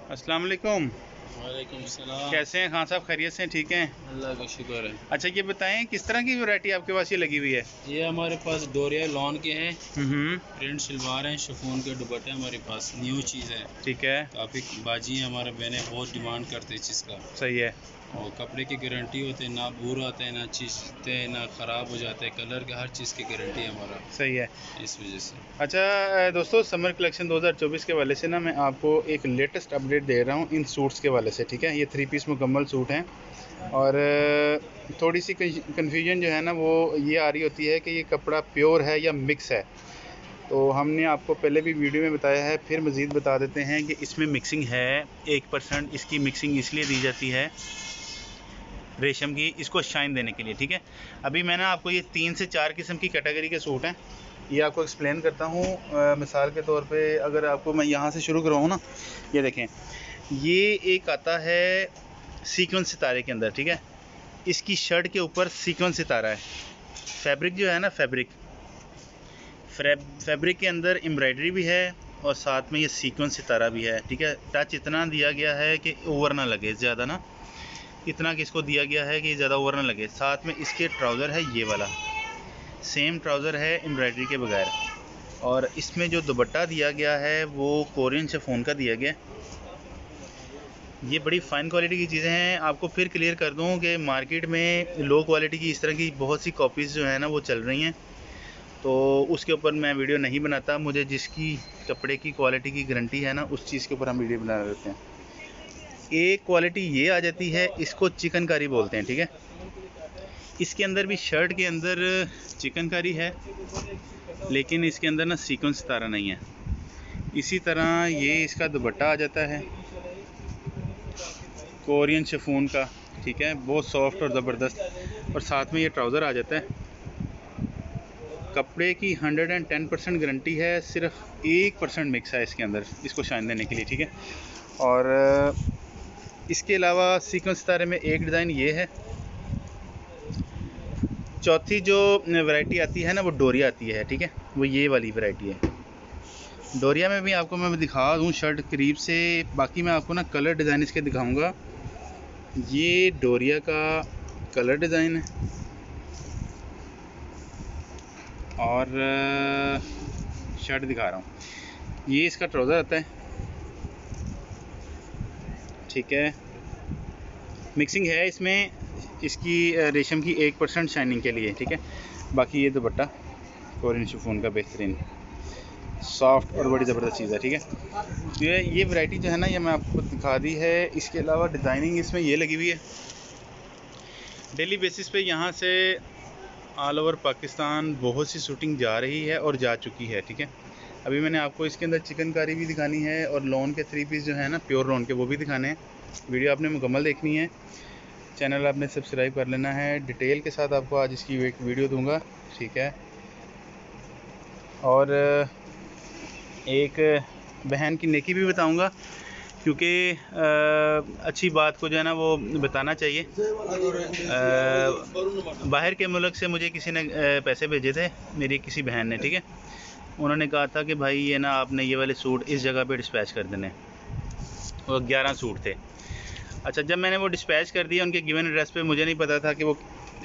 अस्सलाम वालेकुम। वालेकुम सलाम। कैसे हैं खान साहब, खैरियत से हैं? ठीक हैं। अल्लाह का शुक्र है। अच्छा ये बताएं किस तरह की वैरायटी आपके पास ये लगी हुई है? ये हमारे पास डोरिया लॉन के हैं, हम्म। प्रिंट शलवार हैं, शिफॉन के दुपट्टे हमारे पास न्यू चीज़ है। ठीक है। काफ़ी बाजी है, हमारे बहने बहुत डिमांड करते हैं इस चीज़ का। सही है। और कपड़े की गारंटी होते हैं, ना बूर आते हैं, ना चीजते हैं, ना ख़राब हो जाते हैं। कलर के हर चीज़ की गारंटी है हमारा, सही है। इस वजह से। अच्छा दोस्तों, समर कलेक्शन 2024 के वाले से ना मैं आपको एक लेटेस्ट अपडेट दे रहा हूँ इन सूट्स के वाले से। ठीक है, ये 3 पीस मुकम्मल सूट हैं और थोड़ी सी कन्फ्यूजन जो है ना वो ये आ रही होती है कि ये कपड़ा प्योर है या मिक्स है। तो हमने आपको पहले भी वीडियो में बताया है, फिर मज़ीद बता देते हैं कि इसमें मिक्सिंग है 1%। इसकी मिक्सिंग इसलिए दी जाती है रेशम की, इसको शाइन देने के लिए। ठीक है, अभी मैंने आपको ये 3 से 4 किस्म की कैटेगरी के सूट हैं, ये आपको एक्सप्लेन करता हूँ। मिसाल के तौर पे अगर आपको मैं यहाँ से शुरू कराऊँ ना, ये देखें, ये एक आता है सीक्वेंस सितारे के अंदर। ठीक है, इसकी शर्ट के ऊपर सीक्वेंस सितारा है। फैब्रिक जो है ना, फैब्रिक के अंदर एम्ब्रॉयडरी भी है और साथ में ये सीक्वेंस सितारा भी है। ठीक है, टच इतना दिया गया है कि ओवर ना लगे ज़्यादा ना, इतना कि इसको दिया गया है कि ज़्यादा ओवर ना लगे। साथ में इसके ट्राउज़र है ये वाला, सेम ट्राउज़र है एम्ब्रॉयडरी के बगैर। और इसमें जो दुपट्टा दिया गया है वो कोरियन शिफॉन का दिया गया। ये बड़ी फ़ाइन क्वालिटी की चीज़ें हैं। आपको फिर क्लियर कर दूं कि मार्केट में लो क्वालिटी की इस तरह की बहुत सी कॉपीज़ जो है ना वो चल रही हैं, तो उसके ऊपर मैं वीडियो नहीं बनाता। मुझे जिसकी कपड़े की क्वालिटी की गारंटी है ना, उस चीज़ के ऊपर हम वीडियो बना देते हैं। एक क्वालिटी ये आ जाती है, इसको चिकनकारी बोलते हैं। ठीक है, इसके अंदर भी शर्ट के अंदर चिकनकारी है, लेकिन इसके अंदर ना सीक्वेंस सितारा नहीं है। इसी तरह ये इसका दुपट्टा आ जाता है कोरियन शिफॉन का। ठीक है, बहुत सॉफ्ट और ज़बरदस्त। और साथ में ये ट्राउज़र आ जाता है। कपड़े की 110% गारंटी है, सिर्फ 1% मिक्स है इसके अंदर इसको शाइन देने के लिए। ठीक है, और इसके अलावा सीक्वेंस सितारे में एक डिज़ाइन ये है। चौथी जो वैरायटी आती है ना वो डोरिया आती है। ठीक है, वो ये वाली वैरायटी है। डोरिया में भी आपको मैं दिखा दूँ शर्ट करीब से, बाकी मैं आपको ना कलर डिज़ाइन इसके दिखाऊंगा। ये डोरिया का कलर डिज़ाइन है और शर्ट दिखा रहा हूँ। ये इसका ट्राउज़र आता है। ठीक है, मिक्सिंग है इसमें इसकी रेशम की 1% शाइनिंग के लिए। ठीक है, बाकी ये दुपट्टा कोरियन शिफॉन का बेहतरीन सॉफ्ट और बड़ी ज़बरदस्त चीज़ है। ठीक है, तो ये वैरायटी जो है ना ये मैं आपको दिखा दी है। इसके अलावा डिज़ाइनिंग इसमें ये लगी हुई है। डेली बेसिस पे यहाँ से ऑल ओवर पाकिस्तान बहुत सी शूटिंग जा रही है और जा चुकी है। ठीक है, अभी मैंने आपको इसके अंदर चिकनकारी भी दिखानी है और लॉन के 3 पीस जो है ना प्योर लॉन के, वो भी दिखाने हैं। वीडियो आपने मुकम्मल देखनी है, चैनल आपने सब्सक्राइब कर लेना है। डिटेल के साथ आपको आज इसकी एक वीडियो दूंगा। ठीक है, और एक बहन की नेकी भी बताऊंगा, क्योंकि अच्छी बात को जो है ना वो बताना चाहिए। बाहर के मुल्क से मुझे किसी ने पैसे भेजे थे, मेरी किसी बहन ने। ठीक है, उन्होंने कहा था कि भाई ये ना आपने ये वाले सूट इस जगह पे डिस्पैच कर देने, और 11 सूट थे। अच्छा, जब मैंने वो डिस्पैच कर दिया उनके गिवन एड्रेस पे, मुझे नहीं पता था कि वो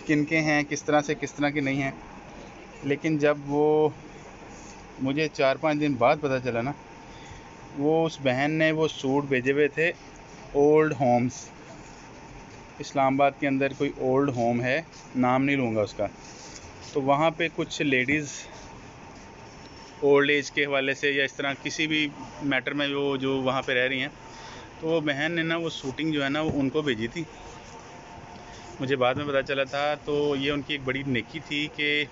किन के हैं, किस तरह से किस तरह के नहीं हैं। लेकिन जब वो मुझे 4-5 दिन बाद पता चला ना, वो उस बहन ने वो सूट भेजे हुए थे ओल्ड होम्स, इस्लामाबाद के अंदर कोई ओल्ड होम है, नाम नहीं लूँगा उसका। तो वहाँ पे कुछ लेडीज़ ओल्ड एज के हवाले से या इस तरह किसी भी मैटर में वो जो वहाँ पे रह रही हैं, तो वो बहन ने ना वो शूटिंग जो है ना वो उनको भेजी थी। मुझे बाद में पता चला था। तो ये उनकी एक बड़ी नेकी थी कि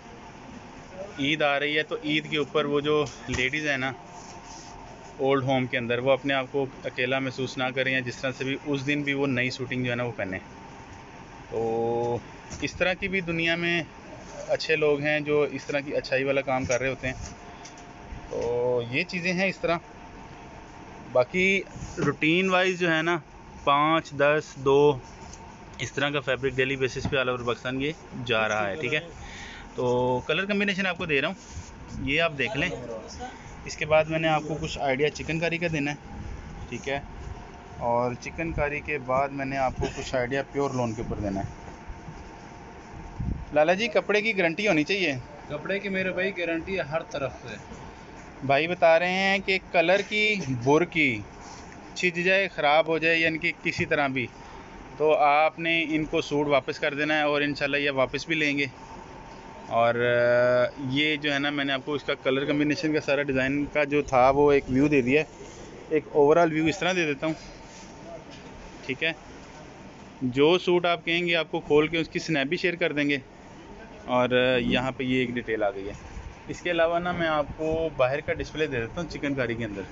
ईद आ रही है तो ईद के ऊपर वो जो लेडीज़ है ना ओल्ड होम के अंदर, वो अपने आप को अकेला महसूस ना करें, या जिस तरह से भी उस दिन भी वो नई शूटिंग जो है ना वो पहने। तो इस तरह की भी दुनिया में अच्छे लोग हैं जो इस तरह की अच्छाई वाला काम कर रहे होते हैं। तो ये चीज़ें हैं इस तरह। बाकी रूटीन वाइज जो है ना 5, 10, 2 इस तरह का फैब्रिक डेली बेसिस पे ऑल ओवर पाकिस्तान ये जा रहा है। ठीक है, तो कलर कम्बिनेशन आपको दे रहा हूँ, ये आप देख लें। इसके बाद मैंने आपको कुछ आइडिया चिकनकारी का देना है। ठीक है, और चिकनकारी के बाद मैंने आपको कुछ आइडिया प्योर लोन के ऊपर देना है। लाला जी, कपड़े की गारंटी होनी चाहिए। कपड़े की मेरे भाई गारंटी है हर तरफ से। भाई बता रहे हैं कि कलर की, बुर की छिज जाए, ख़राब हो जाए, यानी कि किसी तरह भी, तो आपने इनको सूट वापस कर देना है और इंशाल्लाह ये वापस भी लेंगे। और ये जो है ना, मैंने आपको इसका कलर कम्बिनेशन का सारा डिज़ाइन का जो था वो एक व्यू दे दिया है। एक ओवरऑल व्यू इस तरह दे देता हूँ, ठीक है। जो सूट आप कहेंगे आपको खोल के उसकी स्नैप भी शेयर कर देंगे। और यहाँ पे ये एक डिटेल आ गई है। इसके अलावा ना मैं आपको बाहर का डिस्प्ले दे देता हूँ चिकनकारी के अंदर।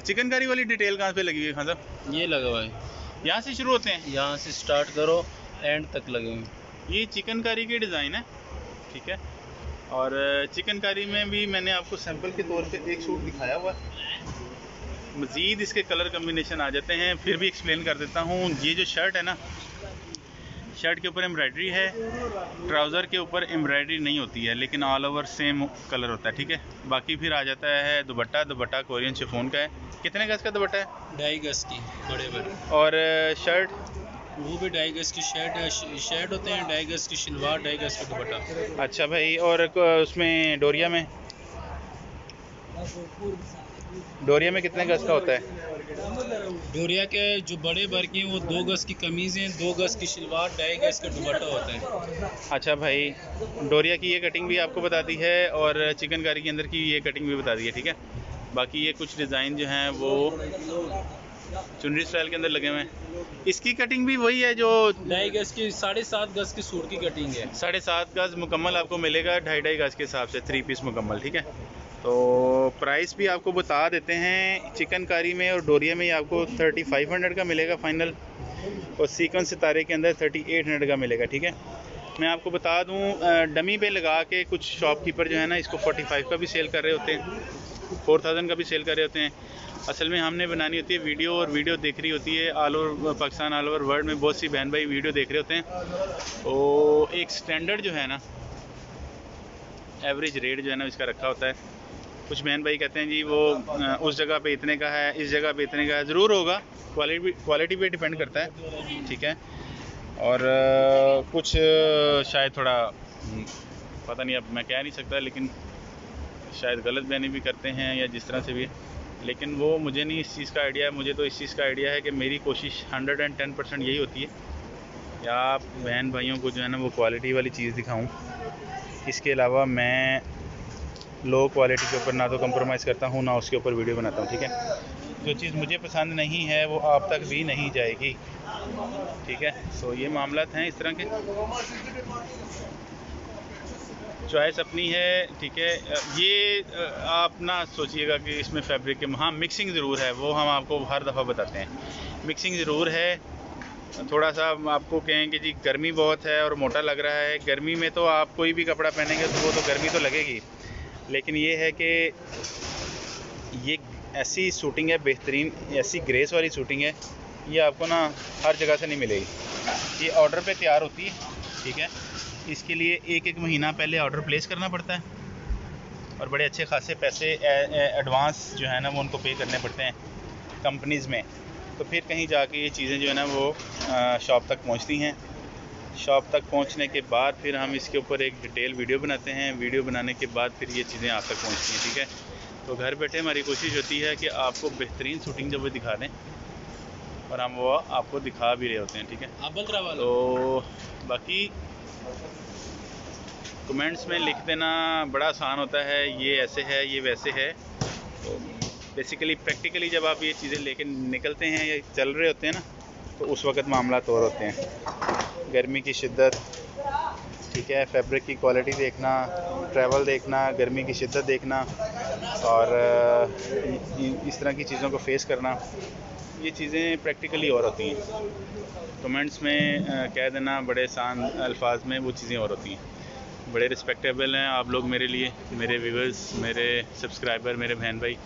चिकनकारी वाली डिटेल कहाँ पे लगी हुई है खान साहब? ये लगा हुआ है, यहाँ से शुरू होते हैं, यहाँ से स्टार्ट करो एंड तक लगे हुए। ये चिकनकारी के डिज़ाइन है, ठीक है। और चिकनकारी में भी मैंने आपको सैंपल के तौर पे एक सूट दिखाया हुआ है। मज़ीद इसके कलर कम्बिनेशन आ जाते हैं, फिर भी एक्सप्लेन कर देता हूँ। ये जो शर्ट है ना, शर्ट के ऊपर एम्ब्रॉयडरी है, ट्राउज़र के ऊपर एम्ब्रॉयडरी नहीं होती है, लेकिन ऑल ओवर सेम कलर होता है, ठीक है। बाकी फिर आ जाता है दुपट्टा। दुपट्टा कोरियन शिफॉन का है। कितने गज का दुपट्टा है? 2.5 गज की, बड़े बड़े। और शर्ट वो भी 2.5 गज की शर्ट है, शर्ट होते हैं 2.5 गज की शलवार, 2.5 गज का दुपट्टा। अच्छा भाई, और उसमें डोरिया में, डोरिया में कितने गज का होता है? डोरिया के जो बड़े भर की हैं वो 2 गज की कमीज़ हैं, 2 गज की शलवार, 2.5 गज का दुपट्टा होता है। अच्छा भाई, डोरिया की ये कटिंग भी आपको बता दी है और चिकनकारी के अंदर की ये कटिंग भी बता दी है, ठीक है। बाकी ये कुछ डिज़ाइन जो हैं वो चुनरी स्टाइल के अंदर लगे हुए हैं। इसकी कटिंग भी वही है जो 2.5 गज की, 7.5 गज की सूट की कटिंग है। 7.5 गज मुकम्मल आपको मिलेगा, 2.5 गज के हिसाब से 3 पीस मुकम्मल, ठीक है। तो प्राइस भी आपको बता देते हैं। चिकनकारी में और डोरिया में आपको 3500 का मिलेगा फ़ाइनल, और सीक्वेंस सितारे के अंदर 3800 का मिलेगा, ठीक है। मैं आपको बता दूं, डमी पे लगा के कुछ शॉपकीपर जो है ना, इसको 45 का भी सेल कर रहे होते हैं, 4000 का भी सेल कर रहे होते हैं। असल में हमने बनानी होती है वीडियो, और वीडियो देख रही होती है all over Pakistan, all over world में बहुत सी बहन भाई वीडियो देख रहे होते हैं। तो एक स्टैंडर्ड जो है ना, एवरेज रेट जो है ना इसका रखा होता है। कुछ बहन भाई कहते हैं जी वो उस जगह पे इतने का है, इस जगह पे इतने का है। ज़रूर होगा, क्वालिटी पे डिपेंड करता है, ठीक है। और कुछ शायद थोड़ा पता नहीं, अब मैं कह नहीं सकता, लेकिन शायद गलत बयानी भी करते हैं या जिस तरह से भी, लेकिन वो मुझे नहीं इस चीज़ का आइडिया है। मुझे तो इस चीज़ का आइडिया है कि मेरी कोशिश 110% यही होती है कि आप बहन भाइयों को जो है ना वो क्वालिटी वाली चीज़ दिखाऊं। इसके अलावा मैं लो क्वालिटी के ऊपर ना तो कंप्रोमाइज़ करता हूँ, ना उसके ऊपर वीडियो बनाता हूँ, ठीक है। जो चीज़ मुझे पसंद नहीं है वो आप तक भी नहीं जाएगी, ठीक है। तो ये मामलात हैं इस तरह के, चॉइस अपनी है, ठीक है। ये आप ना सोचिएगा कि इसमें फैब्रिक के, हाँ मिक्सिंग ज़रूर है, वो हम आपको हर दफ़ा बताते हैं। मिक्सिंग ज़रूर है। थोड़ा सा आपको कहें कि जी गर्मी बहुत है और मोटा लग रहा है, गर्मी में तो आप कोई भी कपड़ा पहनेंगे तो वो तो गर्मी तो लगेगी, लेकिन ये है कि ये ऐसी शूटिंग है बेहतरीन, ऐसी ग्रेस वाली शूटिंग है, ये आपको ना हर जगह से नहीं मिलेगी। ये ऑर्डर पे तैयार होती है, ठीक है। इसके लिए एक महीना पहले ऑर्डर प्लेस करना पड़ता है, और बड़े अच्छे खासे पैसे एडवांस जो है ना वो उनको पे करने पड़ते हैं कंपनीज़ में। तो फिर कहीं जाके ये चीज़ें जो है ना वो शॉप तक पहुंचती हैं। शॉप तक पहुंचने के बाद फिर हम इसके ऊपर एक डिटेल वीडियो बनाते हैं। वीडियो बनाने के बाद फिर ये चीज़ें आप तक पहुंचती हैं, ठीक है। तो घर बैठे हमारी कोशिश होती है कि आपको बेहतरीन शूटिंग जब वो दिखा दें, और हम वो आपको दिखा भी रहे होते हैं, ठीक है। तो बाकी कमेंट्स में लिख देना बड़ा आसान होता है, ये ऐसे है, ये वैसे है। तो बेसिकली प्रैक्टिकली जब आप ये चीज़ें लेके निकलते हैं या चल रहे होते हैं ना, तो उस वक्त मामला और होते हैं। गर्मी की शिद्दत, ठीक है, फैब्रिक की क्वालिटी देखना, ट्रैवल देखना, गर्मी की शिद्दत देखना, और इस तरह की चीज़ों को फेस करना, ये चीज़ें प्रैक्टिकली और होती हैं। कमेंट्स में कह देना बड़े आसान अल्फाज में, वो चीज़ें और होती हैं। बड़े रिस्पेक्टेबल हैं आप लोग मेरे लिए, मेरे व्यूवर्स, मेरे सब्सक्राइबर, मेरे बहन भाई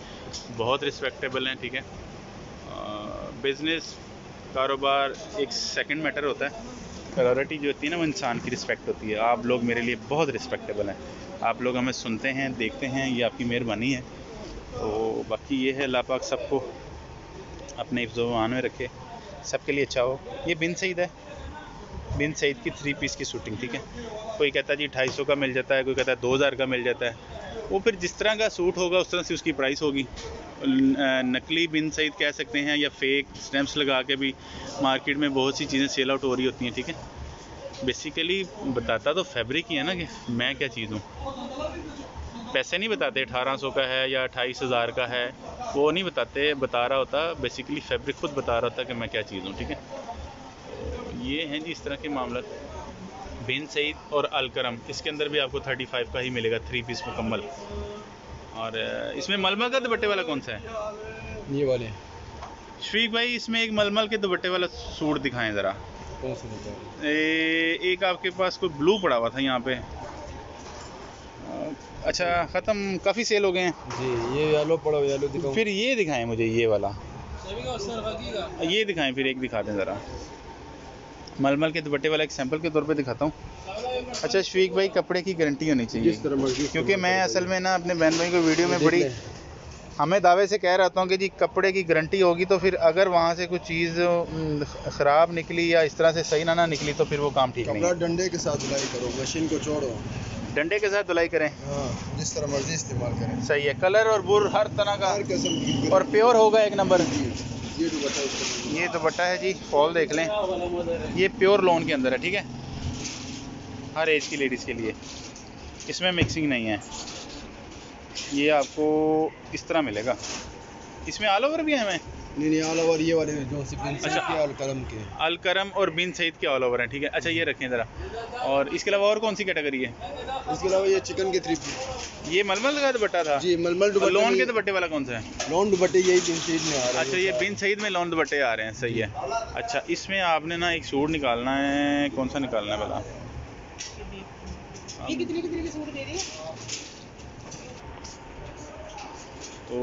बहुत रिस्पेक्टेबल हैं, ठीक है। बिज़नेस, कारोबार एक सेकंड मैटर होता है। प्रायोरिटी जो होती है ना वो इंसान की रिस्पेक्ट होती है। आप लोग मेरे लिए बहुत रिस्पेक्टेबल हैं। आप लोग हमें सुनते हैं, देखते हैं, ये आपकी मेहरबानी है। तो बाकी ये है, अल्लाह पाक सबको अपने हिफ्ज़-ओ-अमान में रखे, सबके लिए अच्छा हो। ये बिन सईद है, बिन सईद की 3 पीस की शूटिंग, ठीक है। कोई कहता है जी 250 का मिल जाता है, कोई कहता है 2000 का मिल जाता है। वो फिर जिस तरह का सूट होगा उस तरह से उसकी प्राइस होगी। नकली बिन सईद कह सकते हैं, या फेक स्टैम्प्स लगा के भी मार्केट में बहुत सी चीज़ें सेल आउट हो रही होती हैं, ठीक है। बेसिकली बताता तो फैब्रिक ही है ना कि मैं क्या चीज़ हूँ। पैसे नहीं बताते 1800 का है या 28000 का है, वो नहीं बताते, बता रहा होता बेसिकली फैब्रिक खुद बता रहा होता कि मैं क्या चीज़ हूँ, ठीक है। तो ये हैं जी इस तरह के मामला। बिन सईद और अलकरम, इसके अंदर भी आपको 35 का ही मिलेगा 3 पीस मुकम्मल। और इसमें मलमल का दुपट्टे वाला कौन सा है? ये वाले शफीक भाई, इसमें एक मलमल के दुपट्टे वाला सूट दिखाएं ज़रा। कौन से दिखा? एक आपके पास कोई ब्लू पड़ा हुआ था यहाँ पे। अच्छा, ख़त्म, काफ़ी सेल हो गए हैं जी। ये येलो पड़ा हुआ, येलो दिखाओ। फिर ये दिखाएं मुझे, ये वाला ये दिखाएं, फिर एक दिखा दें ज़रा। मलमल के दुपट्टे वाला एक सैंपल के तौर पे दिखाता हूँ। अच्छा शफीक भाई, कपड़े की गारंटी होनी चाहिए, क्योंकि मैं असल में ना अपने बहन भाई को वीडियो में बड़ी हमें दावे से कह रहा हूँ कि जी कपड़े की गारंटी होगी, तो फिर अगर वहाँ से कुछ चीज़ ख़राब निकली या इस तरह से सही ना निकली तो फिर वो काम ठीक नहीं है। डंडे के साथ धुलाई करो, मशीन को छोड़ो, डंडे के साथ धुलाई करें, हाँ, जिस तरह मर्जी इस्तेमाल करें। सही है। कलर और बुर हर तरह का हर किस्म की और प्योर होगा, एक नंबर। ये दुपट्टा उसका ये दुपट्टा है जी, फॉल देख लें, ये प्योर लॉन के अंदर है, ठीक है। हर एज की लेडीज़ के लिए, इसमें मिक्सिंग नहीं है। ये आपको इस तरह मिलेगा। इसमें ऑल ओवर भी है हमें? नहीं, ऑल ओवर ये वाले जो बिन सईद अच्छा। के अलकरम के अलकरम और बिन सईद के ऑल ओवर हैं, ठीक है। अच्छा ये रखें ज़रा। और इसके अलावा और कौन सी कैटेगरी है? इसके अलावा ये चिकन के 3 पीस। ये मलमल का दुपट्टा था जी, मलमल दुपट्टे। लोन के दुपट्टे वाला कौन सा है? लोन दुपट्टे यही बिन सईद में आ रहा है। अच्छा, ये बिन सईद में लोन दुपट्टे आ रहे हैं, सही है। अच्छा, इसमें आपने ना एक सूट निकालना है, कौन सा निकालना है बता? ये कितने के सूट दे रही है? तो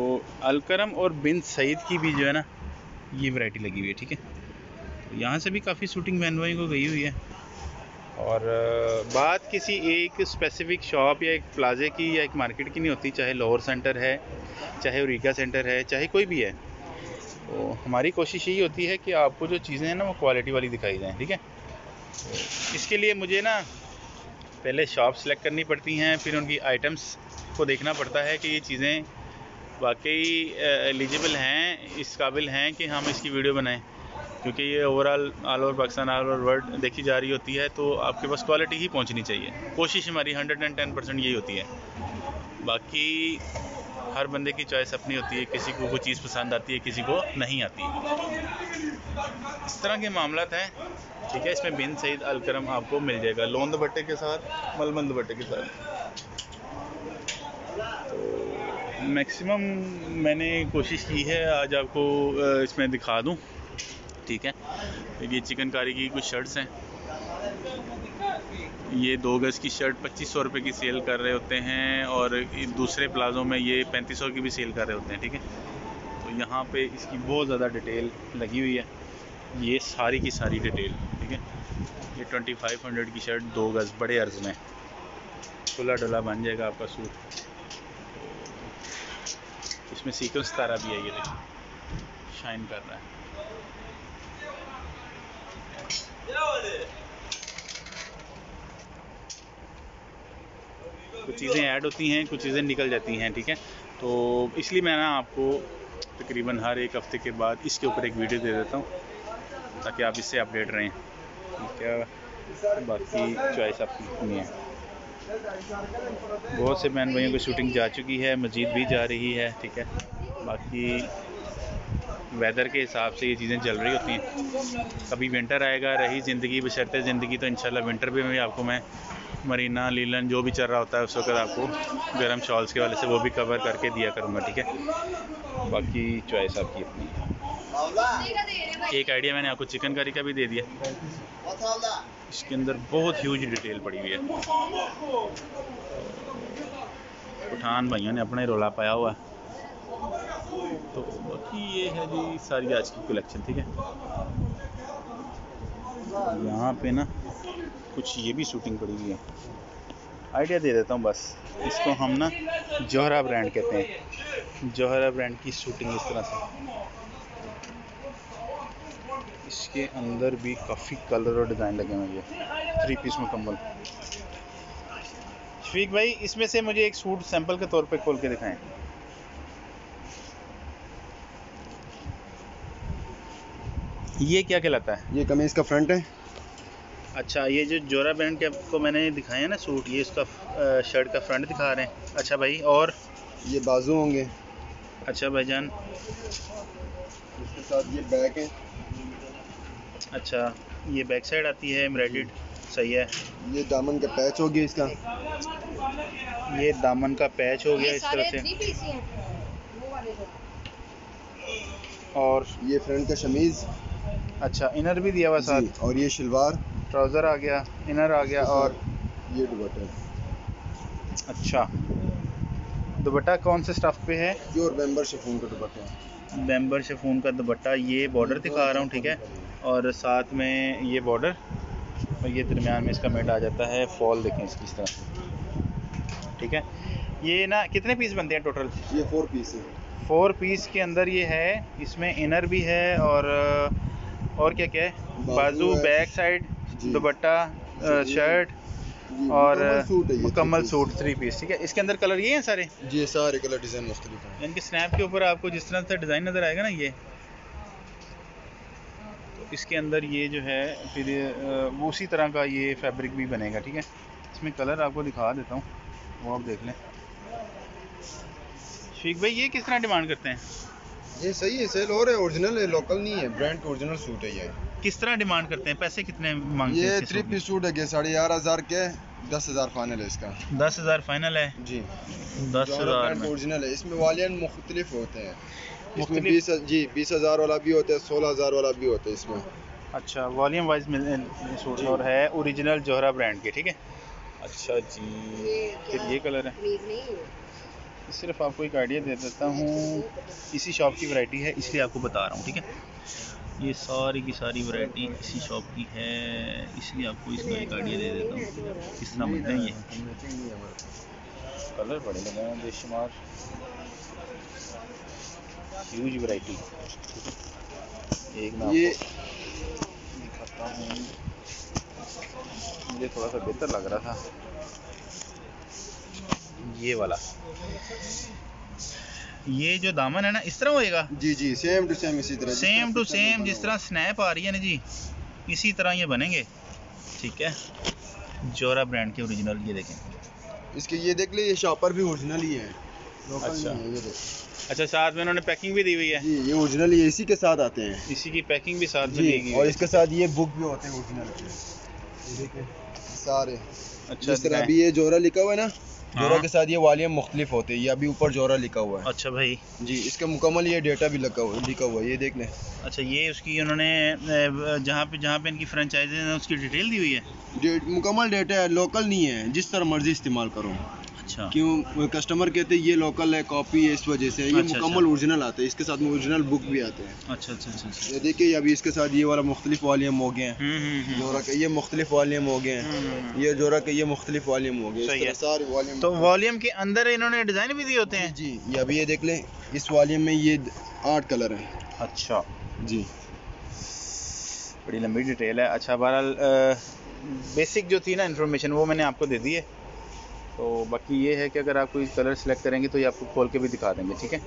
अलकरम और बिन सईद की भी जो है ना ये वैरायटी लगी हुई है, ठीक है। तो यहाँ से भी काफ़ी शूटिंग बहन भाई को गई हुई है। और बात किसी एक स्पेसिफिक शॉप या एक प्लाजे की या एक मार्केट की नहीं होती, चाहे लाहौर सेंटर है, चाहे उरीका सेंटर है, चाहे कोई भी है। तो हमारी कोशिश यही होती है कि आपको जो चीज़ें हैं ना वो क्वालिटी वाली दिखाई जाएँ, ठीक है। तो इसके लिए मुझे ना पहले शॉप सेलेक्ट करनी पड़ती हैं, फिर उनकी आइटम्स को देखना पड़ता है कि ये चीज़ें वाकई एलिजिबल हैं, इस काबिल हैं कि हम इसकी वीडियो बनाएं, क्योंकि ये overall all over Pakistan, all over world देखी जा रही होती है। तो आपके पास क्वालिटी ही पहुंचनी चाहिए। कोशिश हमारी 110% यही होती है। बाकी हर बंदे की चॉइस अपनी होती है, किसी को कोई चीज़ पसंद आती है, किसी को नहीं आती। इस तरह के मामलात हैं, ठीक है। इसमें बिन सईद अलकरम आपको मिल जाएगा लोन दुपट्टे के साथ, मलमल दुपट्टे के साथ। तो मैक्सिमम मैंने कोशिश की है आज आपको इसमें दिखा दूं, ठीक है। ये चिकनकारी की कुछ शर्ट्स हैं। ये 2 गज़ की शर्ट 2500 रुपये की सेल कर रहे होते हैं, और दूसरे प्लाज़ों में ये 3500 की भी सेल कर रहे होते हैं, ठीक है। तो यहाँ पे इसकी बहुत ज़्यादा डिटेल लगी हुई है, ये सारी की सारी डिटेल, ठीक है। ये 2500 की शर्ट 2 गज़ बड़े अर्ज़ में खुला डुला बन जाएगा आपका सूट। इसमें सीक्वेंस तारा भी है, ये देखिए शाइन कर रहा है। कुछ चीज़ें ऐड होती हैं, कुछ चीज़ें निकल जाती हैं, ठीक है। तो इसलिए मैं ना आपको तकरीबन हर एक हफ़्ते के बाद इसके ऊपर एक वीडियो दे देता हूँ, ताकि आप इससे अपडेट रहें, ठीक है। बाकी चॉइस आपकी है। बहुत से बहन भाइयों की शूटिंग जा चुकी है, मज़ीद भी जा रही है, ठीक है। बाकी वेदर के हिसाब से ये चीज़ें चल रही होती हैं। कभी विंटर आएगा, रही ज़िंदगी बशर्ते ज़िंदगी, तो इंशाल्लाह विंटर में भी आपको मैं मरीना लीलन जो भी चल रहा होता है उस वक्त आपको गर्म शॉल्स के वाले से वो भी कवर करके दिया करूँगा, ठीक है। बाकी चॉइस आपकी अपनी है। एक आइडिया मैंने आपको चिकनकारी का भी दे दिया, इसके अंदर बहुत ह्यूज डिटेल पड़ी हुई है। पठान भाइयों ने अपना ही रोला पाया हुआ है। तो बाकी ये है जी सारी आज की कलेक्शन, ठीक है। यहाँ पे ना कुछ ये भी शूटिंग पड़ी हुई है, आइडिया दे देता हूँ बस। इसको हम ना जोहरा ब्रांड कहते हैं। जोहरा ब्रांड की शूटिंग इस तरह से। इसके अंदर भी काफ़ी कलर और डिज़ाइन लगे हुए हैं। 3 पीस मुकम्मल। शफीक भाई, इसमें से मुझे एक सूट सैंपल के तौर पे खोल के दिखाएं। ये क्या कहलाता है? ये कमीज का फ्रंट है। अच्छा, ये जो जोरा ब्रांड के आपको मैंने दिखाए हैं ना सूट, ये इसका शर्ट का फ्रंट दिखा रहे हैं। अच्छा भाई, और ये बाजू होंगे। अच्छा भाईजान, इसके साथ ये बैक है। अच्छा, ये बैक साइड आती है एम्ब्रॉयडर्ड। सही है। ये दामन का पैच हो गया इसका। ये दामन का पैच हो गया इस तरह से। और ये फ्रंट का शमीज। अच्छा, इनर भी दिया हुआ साथ। और ये शलवार, ट्राउज़र आ गया, इनर आ गया, और ये दुपट्टा। अच्छा, दुपट्टा कौन से स्टफ पे है? प्योर बैम्बर शिफॉन का दुपट्टा। बैम्बर शिफॉन का दुपट्टा। ये बॉर्डर दिखा रहा हूँ, ठीक है, और साथ में ये बॉर्डर, और ये दरमियान में इसका मेट आ जाता है। फॉल देखें इसकी इस तरह, ठीक है। ये ना कितने पीस बनते हैं टोटल? ये 4 पीस है। 4 पीस के अंदर ये है, इसमें इनर भी है और क्या क्या है? बाजू, बैक साइड, दुपट्टा, शर्ट और मुकम्मल सूट 3 पीस, ठीक है। इसके अंदर कलर ये हैं सारे? जी, सारे कलर डिज़ाइन मुख्तलिफ हैं। इनके स्नैप के ऊपर आपको जिस तरह से डिज़ाइन नज़र आएगा ना, ये तो इसके अंदर ये जो है फिर वो उसी तरह का ये फैब्रिक भी बनेगा, ठीक है। इसमें कलर आपको दिखा देता हूँ, वो आप देख लें। शेख भाई, ये किस तरह डिमांड करते हैं? ये सही है, सेल हो रहा है। ओरिजिनल है, लोकल नहीं है, ब्रांड का ओरिजिनल सूट है ये। किस तरह डिमांड करते हैं? पैसे कितने मांगते हैं? ये 3 पीस सूट है, 11,500 के। 10,000 फाइनल है इसका। 10,000 फाइनल है जी। 10,000 में ओरिजिनल है। इसमें वालियन मुख्तलिफ होते हैं। इसमें 20,000 वाला भी होता है, 16,000 वाला भी होता है इसमें। अच्छा, वॉल्यूम वाइज सूट और है ओरिजिनल जोहरा ब्रांड के, ठीक है। अच्छा जी, फिर ये कलर है। सिर्फ आपको एक आइडिया दे देता हूँ, इसी शॉप की वैरायटी है इसलिए आपको बता रहा हूँ, ठीक है। ये सारी की सारी वैरायटी इसी शॉप की है, इसलिए आपको इसका एक आइडिया दे देता हूँ किस तरह बनते हैं। ये कलर बड़े लगे हैं, बेशुमार, ह्यूज वैरायटी। एक मैं ये दिखाता हूँ, मुझे थोड़ा सा बेहतर लग रहा था ये वाला। ये जो दामन है ना, इस तरह होएगा? जी जी, सेम टू सेम इसी तरह। सेम टू सेम जिस तरह स्नैप आ रही है ना जी, इसी तरह ये बनेंगे, ठीक है। जोरा ब्रांड के ओरिजिनल, ये देखें। इसके ये देख ले, ये शॉपर भी ओरिजिनल ही है, लोकल अच्छा। नहीं है, ये देख। अच्छा, साथ में उन्होंने पैकिंग भी दी हुई है? जी, ये ओरिजिनल ही इसी के साथ आते हैं। इसी की पैकिंग भी साथ में जी, दी गई और है। इसके साथ ये बुक भी होते हैं ओरिजिनल के, ये देखें सारे। अच्छा, जिस तरह दिखाएं। अभी ये जोरा लिखा हुआ है ना, जोरा हाँ। के साथ ये वालियम मुख्तलिफ होते हैं। ये अभी ऊपर जोरा लिखा हुआ है। अच्छा भाई। जी, इसका मुकम्मल ये डेटा भी लिखा हुआ है, ये देख लें। अच्छा, ये उसकी उन्होंने जहाँ पे इनकी फ्रेंचाइजी है उसकी डिटेल दी हुई है? मुकम्मल डेटा है, लोकल नहीं है, जिस तरह मर्जी इस्तेमाल करो। अच्छा। क्यों कस्टमर कहते हैं ये लोकल है, कॉपी है, इस वजह से। ये अच्छा, मुकम्मल ओरिजिनल आते हैं, इसके साथ में ओरिजिनल बुक भी आते हैं। अच्छा अच्छा अच्छा। ये देखिए, अभी इसके साथ ये वाला मुख्तलिफ वॉल्यूम हो गए हैं। जोरा के ये मुख्तलिफ वॉल्यूम हो गए हैं, ये जोरा के ये मुख्तलिफ वॉल्यूम हो गए। सही है। सारे वॉल्यूम तो वॉल्यूम के अंदर इन्होंने डिज़ाइन भी दिए होते हैं? जी, ये अभी ये देख लें, इस वॉल्यूम में ये 8 कलर हैं। अच्छा जी, बड़ी लंबी डिटेल है। अच्छा, बहरहाल बेसिक जो थी ना इन्फॉर्मेशन वो मैंने आपको दे दी है। तो बाकी ये है कि अगर आप कोई कलर सेलेक्ट करेंगे तो ये आपको खोल के भी दिखा देंगे, ठीक है।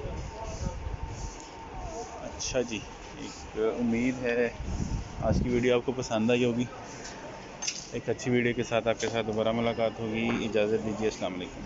अच्छा जी, एक उम्मीद है आज की वीडियो आपको पसंद आई होगी। एक अच्छी वीडियो के साथ आपके साथ दोबारा मुलाकात होगी। इजाज़त दीजिए, अस्सलाम वालेकुम।